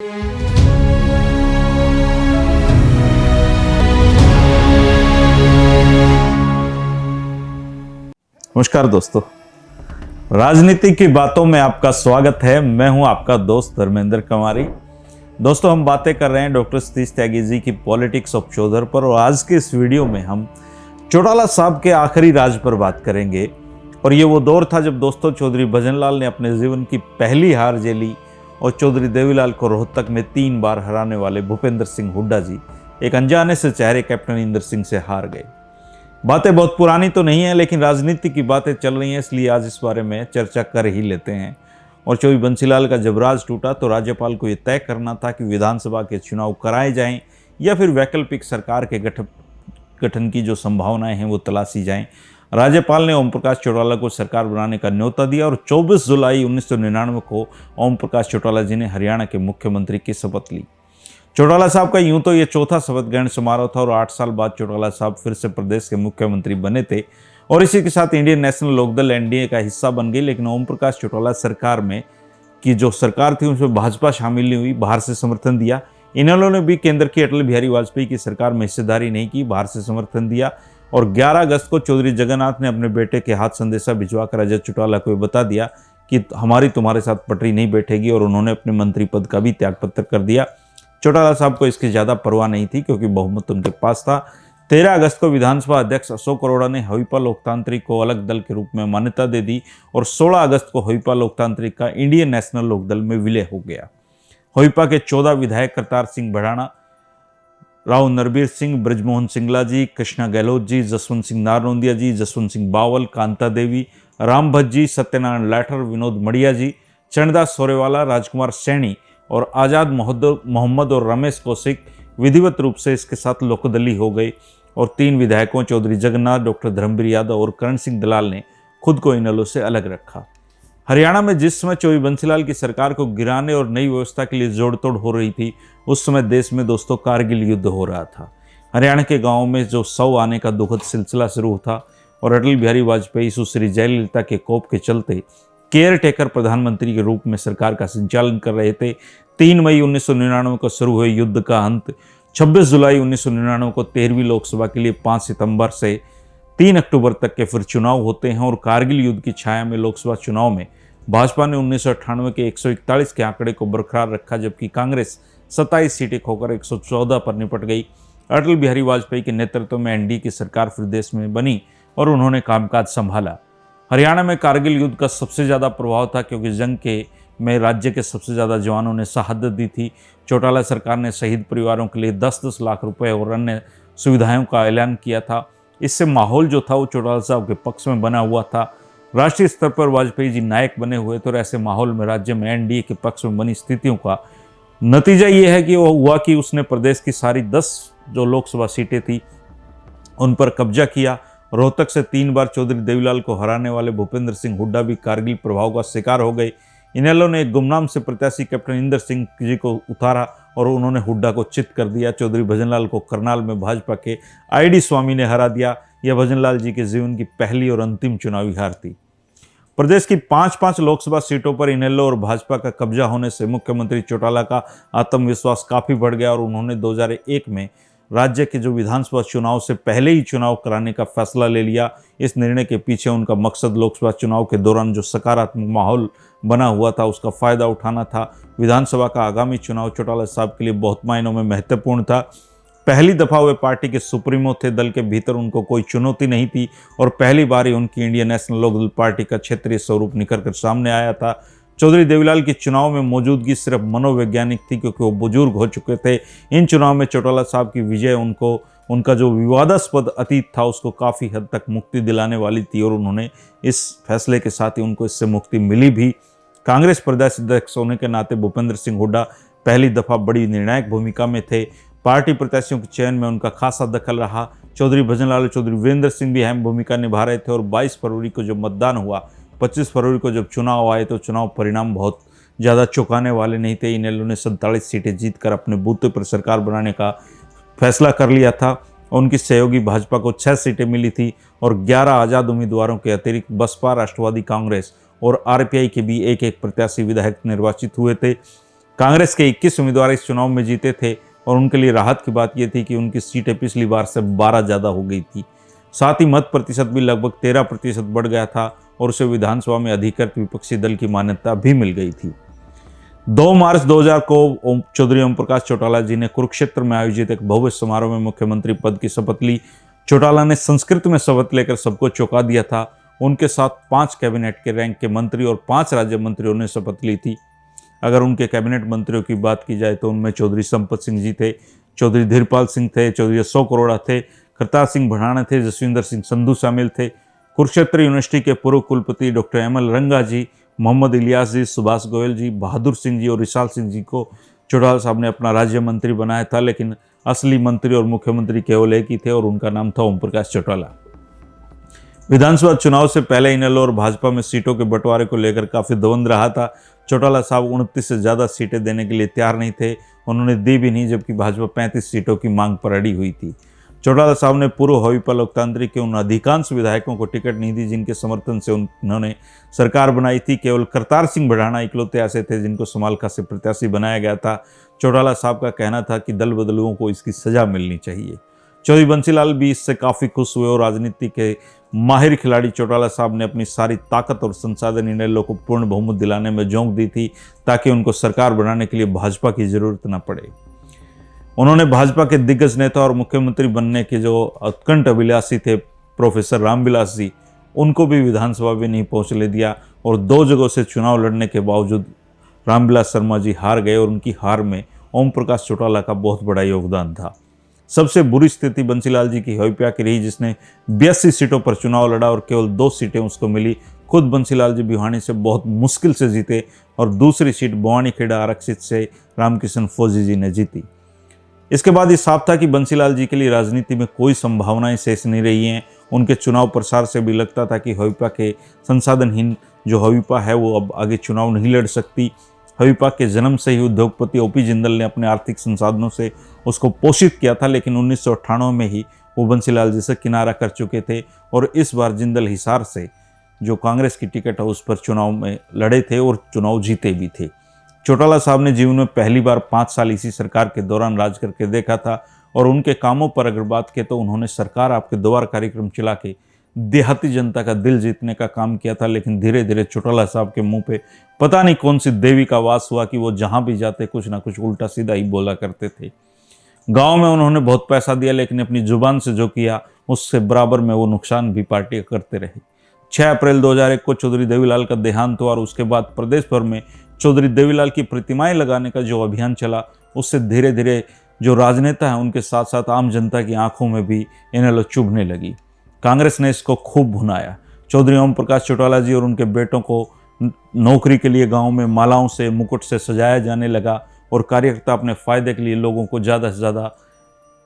नमस्कार दोस्तों, राजनीति की बातों में आपका स्वागत है। मैं हूं आपका दोस्त धर्मेंद्र कुमारी। दोस्तों, हम बातें कर रहे हैं डॉक्टर सतीश त्यागी जी की पॉलिटिक्स ऑफ चौधर पर, और आज के इस वीडियो में हम चौटाला साहब के आखिरी राज पर बात करेंगे। और ये वो दौर था जब दोस्तों चौधरी भजनलाल ने अपने जीवन की पहली हार झेली और चौधरी देवीलाल को रोहतक में 3 बार हराने वाले भूपेंद्र सिंह हुड्डा जी एक अनजाने से चेहरे कैप्टन इंदर सिंह से हार गए। बातें बहुत पुरानी तो नहीं है, लेकिन राजनीति की बातें चल रही हैं, इसलिए आज इस बारे में चर्चा कर ही लेते हैं। और चौधरी बंसीलाल का जब राज टूटा तो राज्यपाल को यह तय करना था कि विधानसभा के चुनाव कराए जाएं या फिर वैकल्पिक सरकार के गठन की जो संभावनाएं हैं वो तलाशी जाएं। राज्यपाल ने ओम प्रकाश चौटाला को सरकार बनाने का न्योता दिया और 24 जुलाई 1999 को ओम प्रकाश चौटाला जी ने हरियाणा के मुख्यमंत्री की शपथ ली। चौटाला साहब का यूं तो ये चौथा शपथ ग्रहण समारोह था और 8 साल बाद चौटाला साहब फिर से प्रदेश के मुख्यमंत्री बने थे और इसी के साथ इंडियन नेशनल लोकदल एनडीए का हिस्सा बन गई। लेकिन ओम प्रकाश चौटाला सरकार में की जो सरकार थी उसमें भाजपा शामिल नहीं हुई, बाहर से समर्थन दिया। इन्होंने भी केंद्र की अटल बिहारी वाजपेयी की सरकार में हिस्सेदारी नहीं की, बाहर से समर्थन दिया। और 11 अगस्त को चौधरी जगन्नाथ ने अपने बेटे के हाथ संदेशा भिजवाकर अजय चौटाला को बता दिया कि हमारी तुम्हारे साथ पटरी नहीं बैठेगी, और उन्होंने अपने मंत्री पद का भी त्यागपत्र कर दिया। चौटाला साहब को इसकी ज़्यादा परवाह नहीं थी क्योंकि बहुमत उनके पास था। 13 अगस्त को विधानसभा अध्यक्ष अशोक अरोड़ा ने हविपा लोकतांत्रिक को अलग दल के रूप में मान्यता दे दी और 16 अगस्त को हविपा लोकतांत्रिक का इंडियन नेशनल लोकदल में विलय हो गया। हविपा के 14 विधायक करतार सिंह भड़ाना, राव नरबीर सिंह, ब्रजमोहन सिंगला जी, कृष्णा गहलोत जी, जसवंत सिंह नारनौंदिया जी, जसवंत सिंह बावल, कांता देवी, राम भज्ज जी, सत्यनारायण लाठर, विनोद मड़िया जी, चरणदास सोरेवाला, राजकुमार सैनी और आज़ाद मोहम्मद और रमेश कौशिक विधिवत रूप से इसके साथ लोकदली हो गए। और 3 विधायकों चौधरी जगन्नाथ, डॉक्टर धर्मवीर यादव और करण सिंह दलाल ने खुद को इनेलो से अलग रखा। हरियाणा में जिस समय चौधरी बंसीलाल की सरकार को गिराने और नई व्यवस्था के लिए जोड़तोड़ हो रही थी, उस समय देश में दोस्तों कारगिल युद्ध हो रहा था। हरियाणा के गाँव में जो शव आने का दुखद सिलसिला शुरू था और अटल बिहारी वाजपेयी सुश्री जयललिता के कोप के चलते केयर टेकर प्रधानमंत्री के रूप में सरकार का संचालन कर रहे थे। 3 मई 1999 को शुरू हुए युद्ध का अंत 26 जुलाई 1999 को 13वीं लोकसभा के लिए 5 सितंबर से 3 अक्टूबर तक के फिर चुनाव होते हैं। और कारगिल युद्ध की छाया में लोकसभा चुनाव में भाजपा ने 1998 के 141 के आंकड़े को बरकरार रखा, जबकि कांग्रेस 27 सीटें खोकर 114 पर निपट गई। अटल बिहारी वाजपेयी के नेतृत्व में एनडीए की सरकार फिर देश में बनी और उन्होंने कामकाज संभाला। हरियाणा में कारगिल युद्ध का सबसे ज़्यादा प्रभाव था क्योंकि जंग में राज्य के सबसे ज़्यादा जवानों ने शहादत दी थी। चौटाला सरकार ने शहीद परिवारों के लिए 10-10 लाख रुपए और अन्य सुविधाओं का ऐलान किया था। इससे माहौल जो था वो चौटाला साहब के पक्ष में बना हुआ था। राष्ट्रीय स्तर पर वाजपेयी जी नायक बने हुए थे और ऐसे माहौल में राज्य में एनडीए के पक्ष में बनी स्थितियों का नतीजा ये है कि वो हुआ कि उसने प्रदेश की सारी 10 जो लोकसभा सीटें थी उन पर कब्जा किया। रोहतक से 3 बार चौधरी देवीलाल को हराने वाले भूपेंद्र सिंह हुड्डा भी कारगिल प्रभाव का शिकार हो गए। इनेलो ने एक गुमनाम से प्रत्याशी कैप्टन इंदर सिंह जी को उतारा और उन्होंने हुड्डा को चित कर दिया। चौधरी भजनलाल को करनाल में भाजपा के आईडी स्वामी ने हरा दिया। यह भजनलाल जी के जीवन की पहली और अंतिम चुनावी हार थी। प्रदेश की 5-5 लोकसभा सीटों पर इनेलो और भाजपा का कब्जा होने से मुख्यमंत्री चौटाला का आत्मविश्वास काफी बढ़ गया और उन्होंने 2001 में राज्य के जो विधानसभा चुनाव से पहले ही चुनाव कराने का फैसला ले लिया। इस निर्णय के पीछे उनका मकसद लोकसभा चुनाव के दौरान जो सकारात्मक माहौल बना हुआ था उसका फायदा उठाना था। विधानसभा का आगामी चुनाव चौटाला साहब के लिए बहुत मायनों में महत्वपूर्ण था। पहली दफा वे पार्टी के सुप्रीमो थे, दल के भीतर उनको कोई चुनौती नहीं थी और पहली बार ही उनकी इंडियन नेशनल लोकदल पार्टी का क्षेत्रीय स्वरूप निकल कर सामने आया था। चौधरी देवीलाल की चुनाव में मौजूदगी सिर्फ मनोवैज्ञानिक थी क्योंकि वो बुजुर्ग हो चुके थे। इन चुनाव में चौटाला साहब की विजय उनका जो विवादास्पद अतीत था उसको काफ़ी हद तक मुक्ति दिलाने वाली थी और उन्होंने इस फैसले के साथ ही उनको इससे मुक्ति मिली भी। कांग्रेस प्रदेश अध्यक्ष होने के नाते भूपेंद्र सिंह हुड्डा पहली दफा बड़ी निर्णायक भूमिका में थे। पार्टी प्रत्याशियों के चयन में उनका खासा दखल रहा। चौधरी भजनलाल और चौधरी वीरेंद्र सिंह भी अहम भूमिका निभा रहे थे और 22 फरवरी को जब मतदान हुआ, 25 फरवरी को जब चुनाव आए तो चुनाव परिणाम बहुत ज़्यादा चौंकाने वाले नहीं थे। इनेलो ने 47 सीटें जीतकर अपने बूते पर सरकार बनाने का फैसला कर लिया था। उनकी सहयोगी भाजपा को 6 सीटें मिली थी और 11 आज़ाद उम्मीदवारों के अतिरिक्त बसपा, राष्ट्रवादी कांग्रेस और आरपीआई के भी एक एक प्रत्याशी विधायक निर्वाचित हुए थे। कांग्रेस के 21 उम्मीदवार इस चुनाव में जीते थे और उनके लिए राहत की बात यह थी कि उनकी सीटें पिछली बार से 12 ज़्यादा हो गई थी। साथ ही मत प्रतिशत भी लगभग 13% बढ़ गया था और उसे विधानसभा में अधिकृत विपक्षी दल की मान्यता भी मिल गई थी। 2 मार्च 2000 को चौधरी ओम प्रकाश चौटाला जी ने कुरुक्षेत्र में आयोजित एक भव्य समारोह में मुख्यमंत्री पद की शपथ ली। चौटाला ने संस्कृत में शपथ लेकर सबको चौंका दिया था। उनके साथ 5 कैबिनेट के रैंक के मंत्री और 5 राज्य मंत्रियों ने शपथ ली थी। अगर उनके कैबिनेट मंत्रियों की बात की जाए तो उनमें चौधरी संपत सिंह जी थे, चौधरी धीरपाल सिंह थे, चौधरी अशोक अरोड़ा थे, करतार सिंह भड़ाना थे, जसविंदर सिंह संधू शामिल थे। कुरुक्षेत्र यूनिवर्सिटी के पूर्व कुलपति डॉक्टर एमएल रंगा जी, मोहम्मद इलियास जी, सुभाष गोयल जी, बहादुर सिंह जी और विशाल सिंह जी को चौटाला साहब ने अपना राज्य मंत्री बनाया था, लेकिन असली मंत्री और मुख्यमंत्री केवल एक ही थे और उनका नाम था ओम प्रकाश चौटाला। विधानसभा चुनाव से पहले इनेलो और भाजपा में सीटों के बंटवारे को लेकर काफी द्वंद्व रहा था। चौटाला साहब 29 से ज्यादा सीटें देने के लिए तैयार नहीं थे, उन्होंने दी भी नहीं, जबकि भाजपा 35 सीटों की मांग पर अड़ी हुई थी। चौटाला साहब ने पूर्व हवीपा लोकतांत्रिक के उन अधिकांश विधायकों को टिकट नहीं दी जिनके समर्थन से उन्होंने सरकार बनाई थी। केवल करतार सिंह भड़ाना इकलौते ऐसे थे जिनको समालखा से प्रत्याशी बनाया गया था। चौटाला साहब का कहना था कि दल बदलुओं को इसकी सजा मिलनी चाहिए। चौधरी बंसीलाल भी इससे काफ़ी खुश हुए और राजनीति के माहिर खिलाड़ी चौटाला साहब ने अपनी सारी ताकत और संसाधन इनेलो को पूर्ण बहुमत दिलाने में झोंक दी थी ताकि उनको सरकार बनाने के लिए भाजपा की जरूरत न पड़े। उन्होंने भाजपा के दिग्गज नेता और मुख्यमंत्री बनने के जो उत्कंठ अभिलाषी थे प्रोफेसर रामविलास जी, उनको भी विधानसभा में नहीं पहुंचने दिया और 2 जगहों से चुनाव लड़ने के बावजूद रामविलास शर्मा जी हार गए और उनकी हार में ओम प्रकाश चौटाला का बहुत बड़ा योगदान था। सबसे बुरी स्थिति बंसीलाल जी की हवीपा की रही, जिसने 82 सीटों पर चुनाव लड़ा और केवल 2 सीटें उसको मिली। खुद बंसीलाल जी भिवानी से बहुत मुश्किल से जीते और दूसरी सीट भवानी खेड़ा आरक्षित से रामकिशन फौजी जी ने जीती। इसके बाद ये साफ था कि बंसीलाल जी के लिए राजनीति में कोई संभावनाएं शेष नहीं रही हैं। उनके चुनाव प्रसार से भी लगता था कि हवीपा के संसाधनहीन जो हवीपा है वो अब आगे चुनाव नहीं लड़ सकती। हवीपा के जन्म से ही उद्योगपति ओपी जिंदल ने अपने आर्थिक संसाधनों से उसको पोषित किया था, लेकिन 1998 में ही वो बंसीलाल जी से किनारा कर चुके थे और इस बार जिंदल हिसार से जो कांग्रेस की टिकट है उस पर चुनाव में लड़े थे और चुनाव जीते भी थे। चौटाला साहब ने जीवन में पहली बार 5 साल इसी सरकार के दौरान राज करके देखा था और उनके कामों पर अगर बात करें तो उन्होंने सरकार आपके द्वार कार्यक्रम चला के देहाती जनता का दिल जीतने का काम किया था। लेकिन धीरे धीरे चौटाला साहब के मुंह पे पता नहीं कौन सी देवी का वास हुआ कि वो जहां भी जाते कुछ ना कुछ उल्टा सीधा ही बोला करते थे। गांव में उन्होंने बहुत पैसा दिया, लेकिन अपनी जुबान से जो किया उससे बराबर में वो नुकसान भी पार्टी करते रहे। 6 अप्रैल 2001 को चौधरी देवीलाल का देहांत हुआ और उसके बाद प्रदेश भर में चौधरी देवीलाल की प्रतिमाएं लगाने का जो अभियान चला, उससे धीरे धीरे जो राजनेता हैं उनके साथ साथ आम जनता की आंखों में भी इनेलो चुभने लगी। कांग्रेस ने इसको खूब भुनाया। चौधरी ओम प्रकाश चौटाला जी और उनके बेटों को नौकरी के लिए गांव में मालाओं से मुकुट से सजाया जाने लगा और कार्यकर्ता अपने फायदे के लिए लोगों को ज़्यादा से ज़्यादा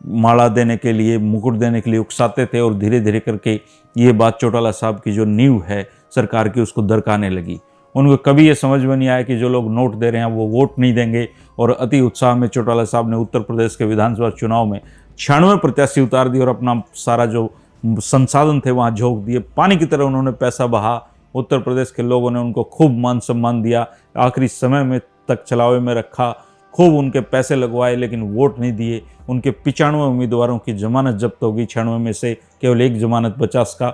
माला देने के लिए, मुकुट देने के लिए उकसाते थे और धीरे धीरे करके ये बात चौटाला साहब की जो नींव है सरकार की उसको दरकाने लगी। उनको कभी ये समझ में नहीं आया कि जो लोग नोट दे रहे हैं वो वोट नहीं देंगे और अति उत्साह में चौटाला साहब ने उत्तर प्रदेश के विधानसभा चुनाव में 96 प्रत्याशी उतार दिए और अपना सारा जो संसाधन थे वहाँ झोंक दिए। पानी की तरह उन्होंने पैसा बहा। उत्तर प्रदेश के लोगों ने उनको खूब मान सम्मान दिया, आखिरी समय में तक चलावे में रखा, खूब उनके पैसे लगवाए, लेकिन वोट नहीं दिए। उनके 95 उम्मीदवारों की जमानत जब्त होगी, 96 में से केवल 1 जमानत बचा उसका।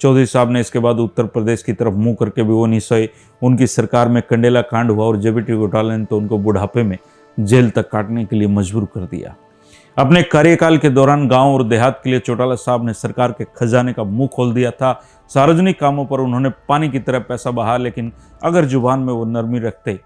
चौधरी साहब ने इसके बाद उत्तर प्रदेश की तरफ मुंह करके भी वो नहीं सोए। उनकी सरकार में कंडेला कांड हुआ और जेबीटी घोटाले ने तो उनको बुढ़ापे में जेल तक काटने के लिए मजबूर कर दिया। अपने कार्यकाल के दौरान गांव और देहात के लिए चौटाला साहब ने सरकार के खजाने का मुंह खोल दिया था। सार्वजनिक कामों पर उन्होंने पानी की तरह पैसा बहा, लेकिन अगर जुबान में वो नरमी रखते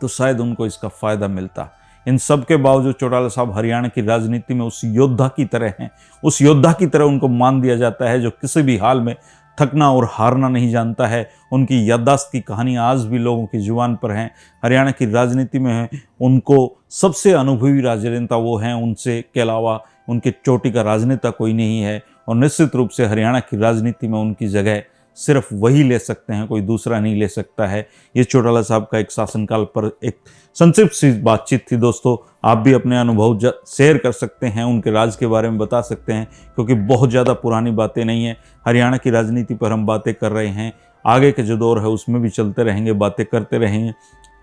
तो शायद उनको इसका फायदा मिलता। इन सब के बावजूद चौटाला साहब हरियाणा की राजनीति में उस योद्धा की तरह हैं, उस योद्धा की तरह उनको मान दिया जाता है जो किसी भी हाल में थकना और हारना नहीं जानता है। उनकी याददाश्त की कहानी आज भी लोगों की जुबान पर हैं। हरियाणा की राजनीति में है, उनको सबसे अनुभवी राजनेता वो हैं, उनसे के अलावा उनके चोटी का राजनेता कोई नहीं है और निश्चित रूप से हरियाणा की राजनीति में उनकी जगह सिर्फ वही ले सकते हैं, कोई दूसरा नहीं ले सकता है। ये चौटाला साहब का एक शासनकाल पर एक संक्षिप्त सी बातचीत थी। दोस्तों, आप भी अपने अनुभव शेयर कर सकते हैं, उनके राज के बारे में बता सकते हैं, क्योंकि बहुत ज़्यादा पुरानी बातें नहीं हैं। हरियाणा की राजनीति पर हम बातें कर रहे हैं, आगे के जो दौर है उसमें भी चलते रहेंगे, बातें करते रहेंगे।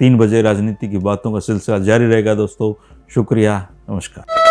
3 बजे राजनीति की बातों का सिलसिला जारी रहेगा दोस्तों। शुक्रिया, नमस्कार।